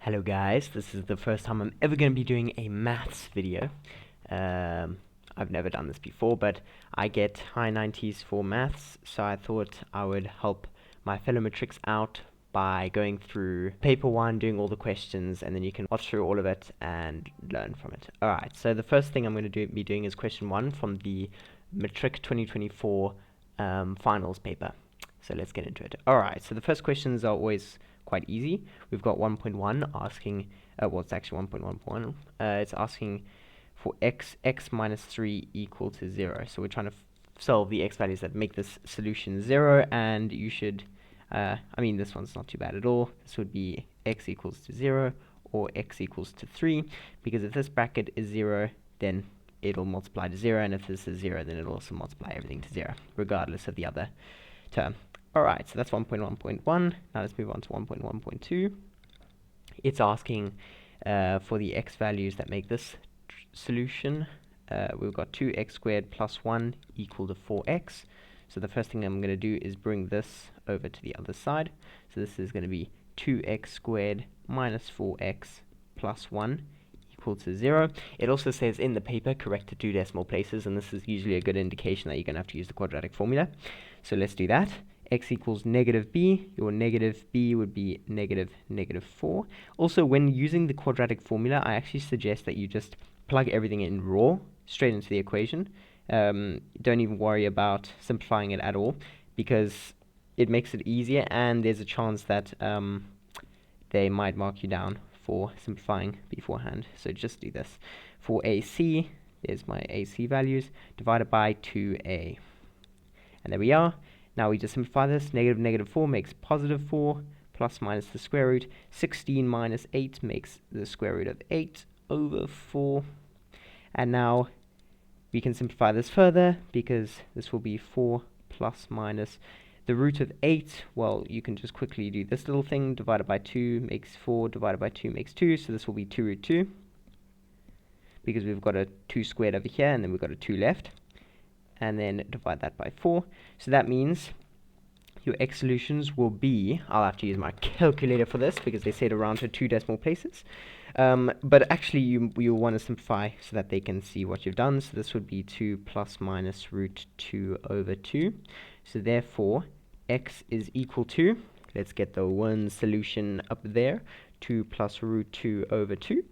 Hello guys, this is the first time I'm ever going to be doing a maths video. I've never done this before, but I get high 90s for maths, so I thought I would help my fellow matrics out by going through paper 1, doing all the questions, and then you can watch through all of it and learn from it. Alright, so the first thing I'm going to be doing is question 1 from the Matric 2024 finals paper. So let's get into it. Alright, so the first questions are always quite easy. We've got 1.1 asking, well, it's actually 1.1.1. It's asking for x minus 3 equal to 0. So we're trying to solve the x values that make this solution 0, and you should, this one's not too bad at all. This would be x equals to 0 or x equals to 3, because if this bracket is 0, then it'll multiply to 0, and if this is 0, then it'll also multiply everything to 0, regardless of the other term. Alright, so that's 1.1.1. Now let's move on to 1.1.2. It's asking for the x values that make this solution. We've got 2x squared plus 1 equal to 4x. So the first thing I'm going to do is bring this over to the other side. So this is going to be 2x squared minus 4x plus 1 equal to 0. It also says in the paper, correct to 2 decimal places, and this is usually a good indication that you're going to have to use the quadratic formula. So let's do that. X equals negative b, your negative b would be negative 4. Also, when using the quadratic formula, I actually suggest that you just plug everything in raw, straight into the equation. Don't even worry about simplifying it at all, because it makes it easier, and there's a chance that they might mark you down for simplifying beforehand. So just do this. For AC, there's my AC values, divided by 2a. And there we are. Now we just simplify this. Negative 4 makes positive 4, plus minus the square root. 16 minus 8 makes the square root of 8 over 4. And now we can simplify this further, because this will be 4 plus minus the root of 8. Well, you can just quickly do this little thing. Divided by 2 makes 4, divided by 2 makes 2, so this will be 2 root 2, because we've got a 2 squared over here, and then we've got a 2 left. And then divide that by 4. So that means your x solutions will be, I'll have to use my calculator for this because they say to round to 2 decimal places. But actually you'll want to simplify so that they can see what you've done. So this would be 2 plus minus root 2 over 2. So therefore, x is equal to, let's get the one solution up there, 2 plus root 2 over 2.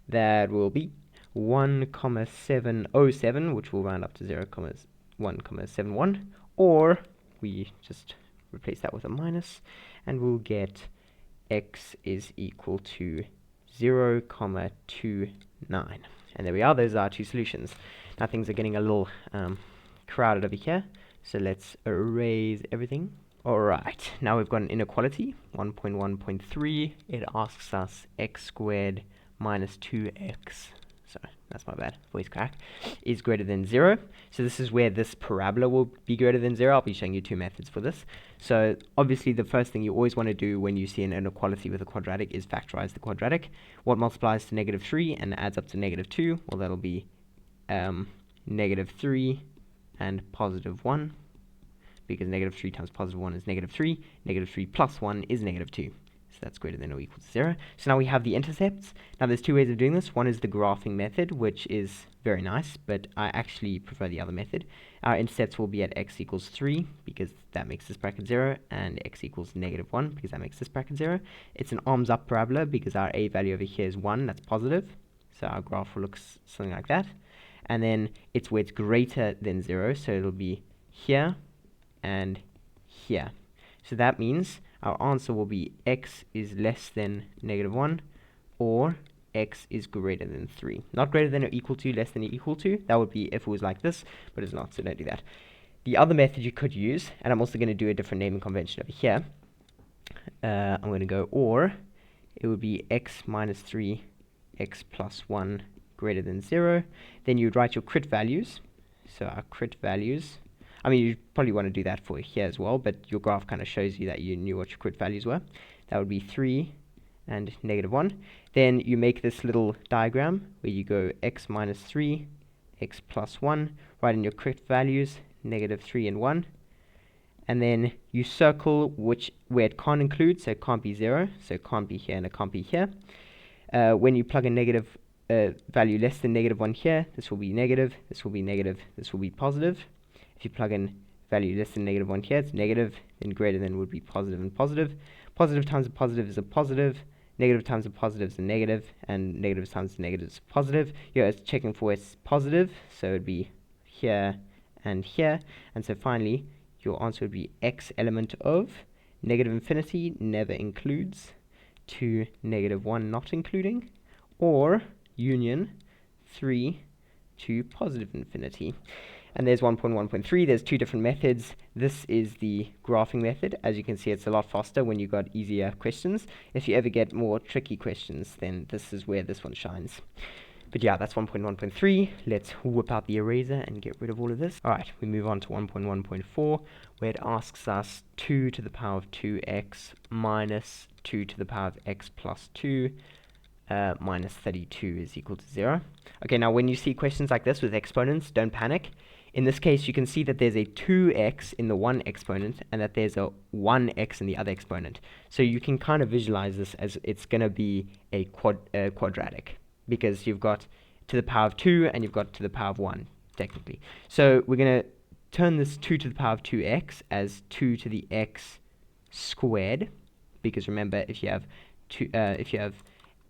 That will be 1,707, which will round up to 0,1,71, or we just replace that with a minus, and we'll get x is equal to 0,29. And there we are. Those are our two solutions. Now things are getting a little crowded over here, so let's erase everything. Alright, now we've got an inequality, 1.1.3. It asks us x squared minus 2x, sorry, that's my bad, voice crack, is greater than 0. So this is where this parabola will be greater than 0. I'll be showing you two methods for this. So obviously the first thing you always want to do when you see an inequality with a quadratic is factorize the quadratic. What multiplies to negative 3 and adds up to negative 2? Well, that'll be negative 3 and positive 1, because negative 3 times positive 1 is negative 3. Negative 3 plus 1 is negative 2. So that's greater than or equal to 0. So now we have the intercepts. Now there's two ways of doing this. One is the graphing method, which is very nice, but I actually prefer the other method. Our intercepts will be at x equals 3, because that makes this bracket 0, and x equals negative 1, because that makes this bracket 0. It's an arms up parabola, because our a value over here is 1, that's positive. So our graph will look something like that. And then it's where it's greater than 0, so it'll be here and here. So that means our answer will be x is less than negative 1, or x is greater than 3. Not greater than or equal to, less than or equal to. That would be if it was like this, but it's not, so don't do that. The other method you could use, and I'm also going to do a different naming convention over here. I'm going to go or. It would be x minus 3, x plus 1 greater than 0. Then you'd write your crit values. So our crit values, you probably want to do that for here as well, but your graph kind of shows you that you knew what your crit values were. That would be 3 and negative 1. Then you make this little diagram where you go x minus 3, x plus 1, write in your crit values, negative 3 and 1. and then you circle where it can't include, so it can't be 0, so it can't be here and it can't be here. When you plug a negative value less than -1 here, this will be negative, this will be negative, this will be positive. If you plug in value less than -1 here, it's negative, then greater than would be positive and positive. Positive times a positive is a positive, negative times a positive is a negative, and negative times a negative is a positive. Here it's checking for it's positive, so it would be here and here. And so finally, your answer would be x element of negative infinity never includes to -1 not including, or union 3 to positive infinity. And there's 1.1.3. There's two different methods. This is the graphing method. As you can see, it's a lot faster when you got easier questions. If you ever get more tricky questions, then this is where this one shines. But yeah, that's 1.1.3. Let's whip out the eraser and get rid of all of this. All right, we move on to 1.1.4, where it asks us 2 to the power of 2x minus 2 to the power of x plus 2 minus 32 is equal to 0. Okay, now when you see questions like this with exponents, don't panic. In this case, you can see that there's a 2x in the one exponent and that there's a 1x in the other exponent. So you can kind of visualize this as it's going to be a quadratic, because you've got to the power of 2 and you've got to the power of 1, technically. So we're going to turn this 2 to the power of 2x as 2 to the x squared, because remember, if you have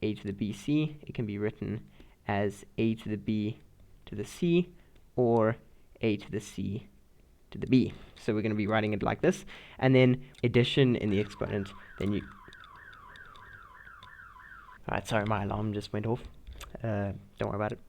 a to the bc, it can be written as a to the b to the c, or a to the c to the b. So we're going to be writing it like this, and then addition in the exponent. Then you... Alright, sorry, my alarm just went off. Don't worry about it.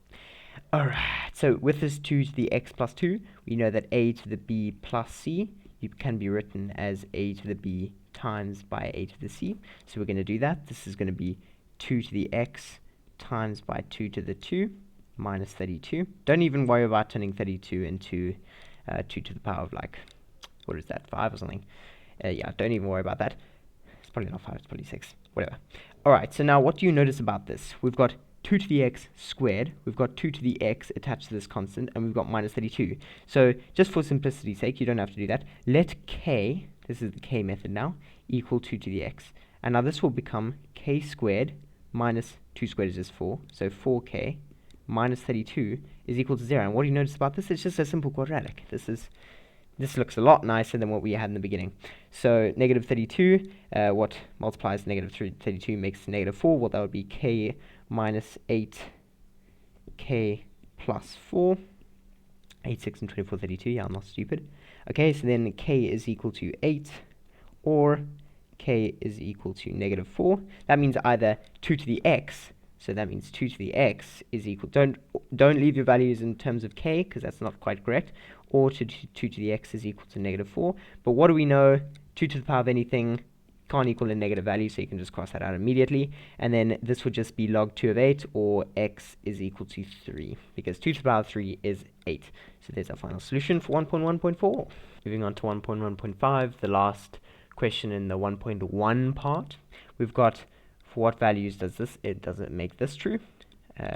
Alright, so with this 2 to the x plus 2, we know that a to the b plus c can be written as a to the b times by a to the c. So we're going to do that. This is going to be 2 to the x times by 2 to the 2 minus 32. Don't even worry about turning 32 into 2 to the power of, like, what is that, 5 or something. Yeah, don't even worry about that. It's probably not 5, it's probably 6, whatever. Alright, so now what do you notice about this? We've got 2 to the x squared, we've got 2 to the x attached to this constant, and we've got minus 32. So just for simplicity's sake, you don't have to do that. Let k, this is the k method now, equal 2 to the x. And now this will become k squared minus 2 squared is just 4, so 4k minus 32 is equal to 0. And what do you notice about this? It's just a simple quadratic. This looks a lot nicer than what we had in the beginning. So negative 32, what multiplies negative 32 makes negative 4. Well, that would be k minus 8k plus 4. 8, 6, and 24, 32. Yeah, I'm not stupid. Okay, so then k is equal to 8, or k is equal to negative 4. That means either 2 to the x, so that means 2 to the x is equal, don't leave your values in terms of k, because that's not quite correct, or 2 to the x is equal to negative 4. But what do we know? 2 to the power of anything can't equal a negative value, so you can just cross that out immediately. And then this would just be log 2 of 8, or x is equal to 3, because 2 to the power of 3 is 8. So there's our final solution for 1.1.4. Moving on to 1.1.5, the last question in the 1.1 part. We've got, for what values does this, doesn't make this true.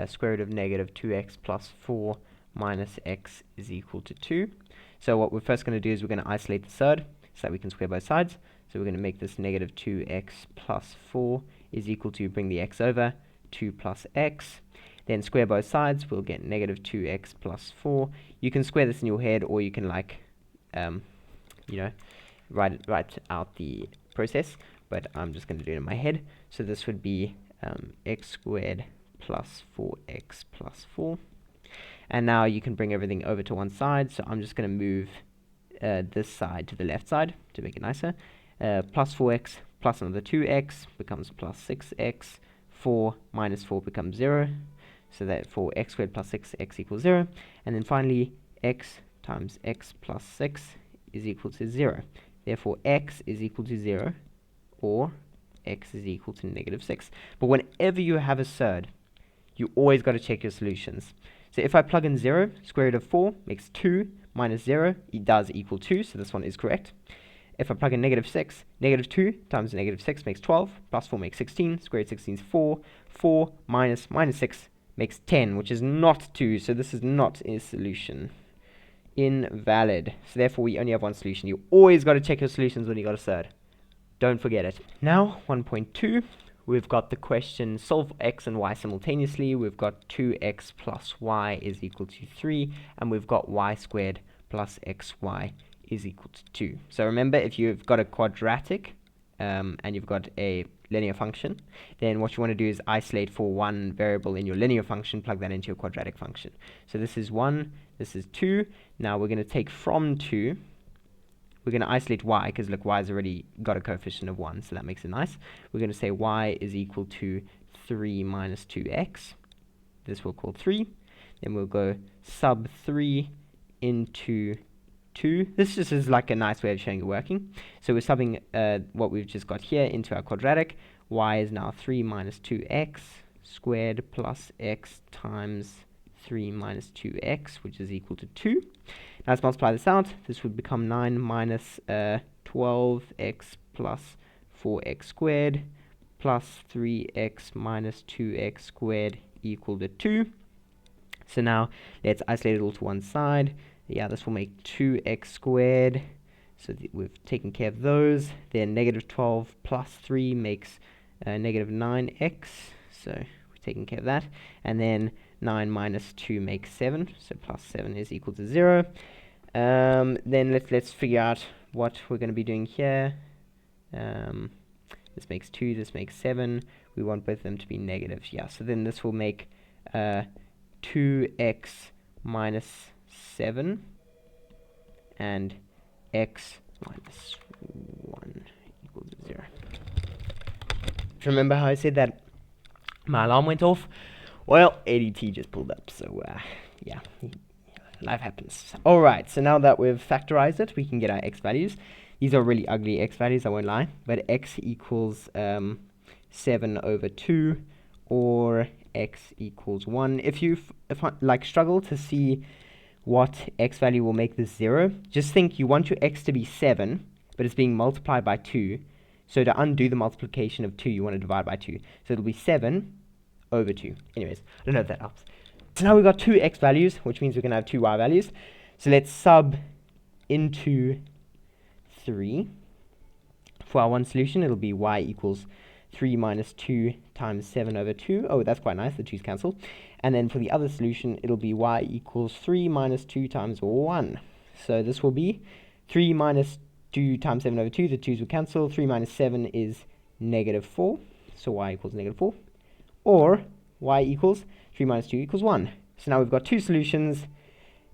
Square root of negative 2x plus 4 minus x is equal to 2. So what we're first going to do is we're going to isolate the third, so that we can square both sides. So we're going to make this negative 2x plus 4 is equal to, bring the x over, 2 plus x. Then square both sides, we'll get negative 2x plus 4. You can square this in your head, or you can, like, write out the process, but I'm just going to do it in my head. So this would be x squared plus 4x plus 4. And now you can bring everything over to one side, so I'm just going to move this side to the left side to make it nicer. Plus 4x plus another 2x becomes plus 6x. 4 minus 4 becomes 0. So that for x squared plus 6x equals 0. And then finally, x times x plus 6 is equal to 0. Therefore, x is equal to 0, or x is equal to negative 6. But whenever you have a surd, you always got to check your solutions. So if I plug in 0, square root of 4 makes 2, minus 0, it does equal 2, so this one is correct. If I plug in negative 6, negative 2 times negative 6 makes 12, plus 4 makes 16, square root of 16 is 4, 4 minus 6 makes 10, which is not 2, so this is not a solution invalid. So therefore we only have one solution. You always got to check your solutions when you got a third. Don't forget it. Now 1.2, we've got the question solve x and y simultaneously. We've got 2x plus y is equal to 3, and we've got y squared plus xy is equal to 2. So remember, if you've got a quadratic and you've got a linear function, then what you want to do is isolate for one variable in your linear function, plug that into your quadratic function. So this is 1, this is 2. Now we're going to take from 2, we're going to isolate y, because look, y's already got a coefficient of 1, so that makes it nice. We're going to say y is equal to 3 minus 2x. This we'll call 3. Then we'll go sub 3 into 2. This just is like a nice way of showing it working. So we're subbing what we've just got here into our quadratic. Y is now 3 minus 2x squared plus x times 3 minus 2x, which is equal to 2. Now let's multiply this out. This would become 9 minus 12x plus 4x squared plus 3x minus 2x squared equal to 2. So now let's isolate it all to one side. Yeah, this will make 2x squared. So we've taken care of those. Then negative 12 plus 3 makes negative 9x. So we've taken care of that. And then 9 minus 2 makes 7. So plus 7 is equal to 0. Then let's figure out what we're going to be doing here. This makes 2, this makes 7. We want both of them to be negatives. Yeah, so then this will make 2x minus 7 and x minus 1 equals 0. Remember how I said that my alarm went off? Well, ADT just pulled up, so yeah, life happens. Alright, so now that we've factorized it, we can get our x values. These are really ugly x values, I won't lie, but x equals 7 over 2, or x equals 1. If I like struggle to see what x value will make this 0, just think you want your x to be 7, but it's being multiplied by 2. So to undo the multiplication of 2, you want to divide by 2. So it'll be 7 over 2. Anyways, I don't know if that helps. So now we've got two x values, which means we're going to have two y values. So let's sub into 3. For our one solution, it'll be y equals 3 minus 2 times 7 over 2. Oh, that's quite nice, the 2's cancel. And then for the other solution, it'll be y equals 3 minus 2 times 1. So this will be 3 minus 2 times 7 over 2. The 2's will cancel. 3 minus 7 is negative 4. So y equals negative 4. Or y equals 3 minus 2 equals 1. So now we've got two solutions.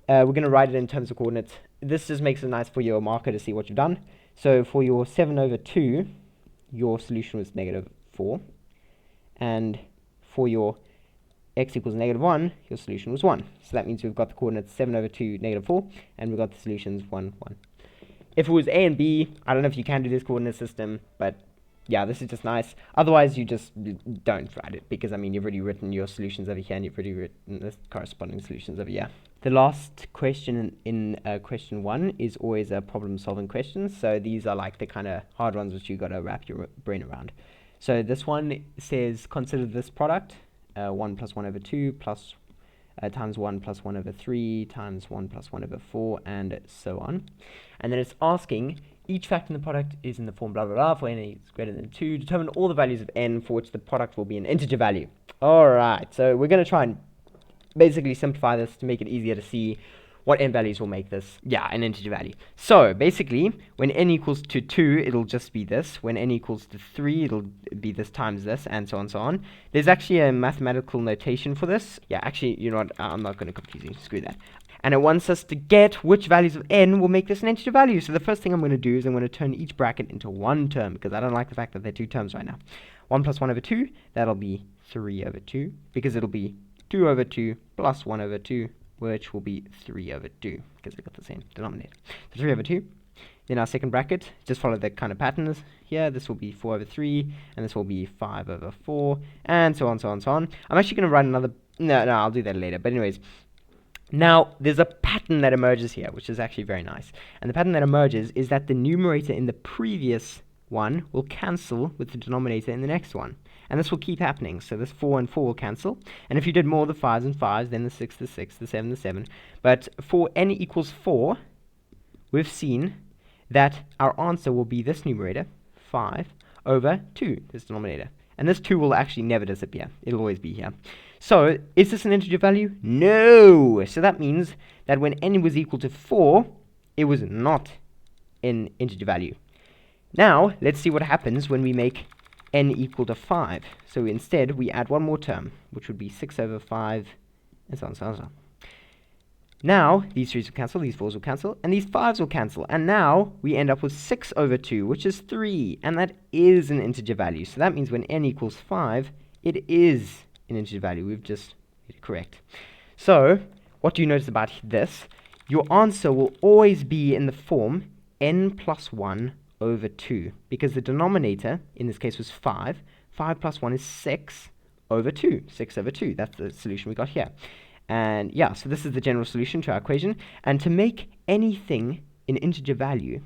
We're going to write it in terms of coordinates. This just makes it nice for your marker to see what you've done. So for your 7 over 2, your solution was negative 4. And for your x equals negative 1, your solution was 1. So that means we've got the coordinates 7 over 2, negative 4, and we've got the solutions 1, 1. If it was a and b, I don't know if you can do this coordinate system, but yeah, this is just nice. Otherwise, you just don't write it, because, I mean, you've already written your solutions over here, and you've already written the corresponding solutions over here. The last question in question 1 is always a problem-solving question. So these are like the kind of hard ones which you've got to wrap your brain around. So this one says, consider this product, 1 plus 1 over 2 plus times 1 plus 1 over 3 times 1 plus 1 over 4, and so on. And then it's asking, each factor in the product is in the form blah blah blah for n is greater than 2. Determine all the values of n for which the product will be an integer value. Alright, so we're going to try and basically simplify this to make it easier to see what n values will make this, an integer value. So basically, when n equals to 2, it'll just be this. When n equals to 3, it'll be this times this, and so on, so on. There's actually a mathematical notation for this. Yeah, actually, you know what, I'm not going to confuse you, screw that. And it wants us to get which values of n will make this an integer value. So the first thing I'm going to do is I'm going to turn each bracket into one term, because I don't like the fact that they're two terms right now. 1 plus 1 over 2, that'll be 3 over 2, because it'll be 2 over 2 plus 1 over 2, which will be 3 over 2, because they've got the same denominator. So 3 over 2. Then our second bracket, just follow the kind of patterns here. This will be 4 over 3, and this will be 5 over 4, and so on, so on, so on. I'm actually going to write another... No, I'll do that later. But anyways, now there's a pattern that emerges here, which is actually very nice. And the pattern that emerges is that the numerator in the previous one will cancel with the denominator in the next one. And this will keep happening. So this 4 and 4 will cancel. And if you did more, the 5s and 5s, then the 6, the 6, the 7, the 7. But for n equals 4, we've seen that our answer will be this numerator, 5, over 2, this denominator. And this 2 will actually never disappear. It'll always be here. So, is this an integer value? No! So that means that when n was equal to 4, it was not an integer value. Now, let's see what happens when we make n equal to 5. So instead, we add one more term, which would be 6 over 5, and so on, so on, so on. Now, these 3's will cancel, these 4's will cancel, and these 5's will cancel. And now, we end up with 6 over 2, which is 3. And that is an integer value. So that means when n equals 5, it is an integer value. We've just made it correct. So, what do you notice about this? Your answer will always be in the form n plus 1 over 2. Because the denominator, in this case, was 5. 5 plus 1 is 6 over 2. 6 over 2. That's the solution we got here. And yeah, so this is the general solution to our equation. And to make anything an integer value,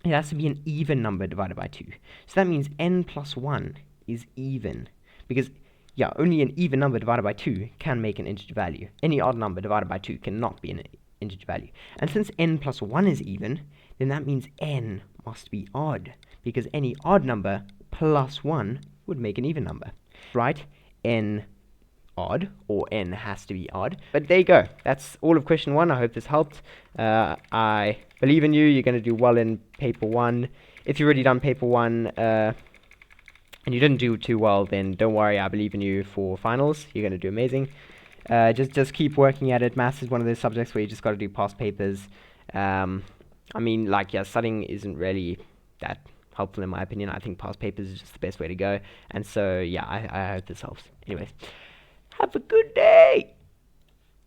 it has to be an even number divided by 2. So that means n plus 1 is even. Because, yeah, only an even number divided by 2 can make an integer value. Any odd number divided by 2 cannot be an integer value. And since n plus 1 is even, then that means n must be odd. Because any odd number plus 1 would make an even number. Right? N odd, or n has to be odd. But there you go. That's all of question 1. I hope this helped. I believe in you. You're going to do well in paper 1. If you've already done paper 1 and you didn't do too well, then don't worry. I believe in you for finals. You're going to do amazing. Just keep working at it. Maths is one of those subjects where you just got to do past papers. I mean, like, yeah, studying isn't really that helpful in my opinion. I think past papers is just the best way to go. And so, yeah, I hope this helps. Anyways. Have a good day!